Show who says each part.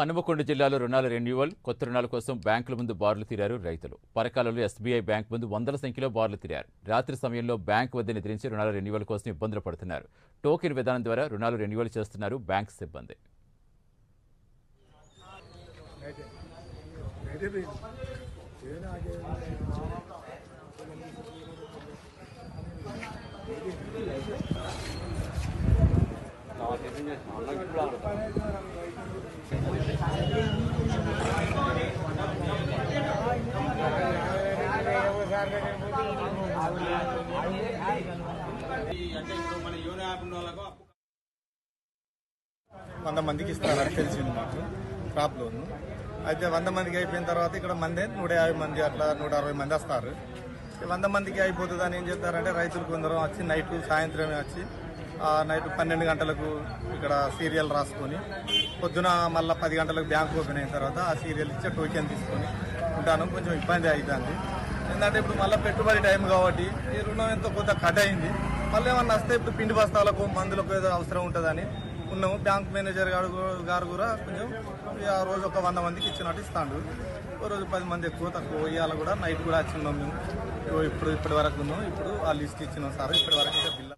Speaker 1: హనుమకొండ జిల్లాలో రుణాల రెన్యువల్, కొత్త రుణాల కోసం బ్యాంకుల ముందు బారులు తీరారు రైతులు. పరకాలలో ఎస్బీఐ బ్యాంక్ ముందు వందల సంఖ్యలో బారులు తీరారు. రాత్రి సమయంలో బ్యాంకు వద్ద నిద్రించి రుణాల రెన్యువల్ కోసం ఇబ్బందులు పడుతున్నారు. టోకెన్ విధానం ద్వారా రుణాలు రెన్యువల్ చేస్తున్నారు బ్యాంక్ సిబ్బంది.
Speaker 2: వంద మందికి ఇస్తారని తెలిసింది మాకు క్రాప్ లోన్. అయితే 100 మందికి అయిపోయిన తర్వాత ఇక్కడ మంది 150 మంది అట్లా 160 మంది వస్తారు. 100 మందికి అయిపోతుందని ఏం చెప్తారంటే రైతులు కొందరు వచ్చి నైట్ సాయంత్రమే వచ్చి నైట్ 12 గంటలకు ఇక్కడ సీరియల్ రాసుకొని పొద్దున మళ్ళీ 10 గంటలకు బ్యాంక్ ఓపెన్ అయిన తర్వాత ఆ సీరియల్ ఇచ్చే టోకెన్ తీసుకొని ఉంటాను. కొంచెం ఇబ్బంది అవుతుంది. ఎందుకంటే ఇప్పుడు మళ్ళీ పెట్టుబడి టైం కాబట్టి ఈ రుణం ఎంతో కొంత కట్ అయింది. మళ్ళీ ఏమన్నా వస్తే ఇప్పుడు పిండి బస్తాలకు మందులకు ఏదో అవసరం ఉంటుందని ఉన్నాము. బ్యాంక్ మేనేజర్ గారు కూడా కొంచెం ఆ రోజు ఒక 100 మందికి ఇచ్చినట్టు ఇస్తాడు. ఓ రోజు 10 మంది ఎక్కువ తక్కువ ఇవాళ కూడా నైట్ కూడా వచ్చిన్నాం మేము. ఇప్పటి వరకు ఉన్నాం. ఇప్పుడు ఆ లిస్ట్ ఇచ్చినాం సార్. ఇప్పటి వరకు బిల్లు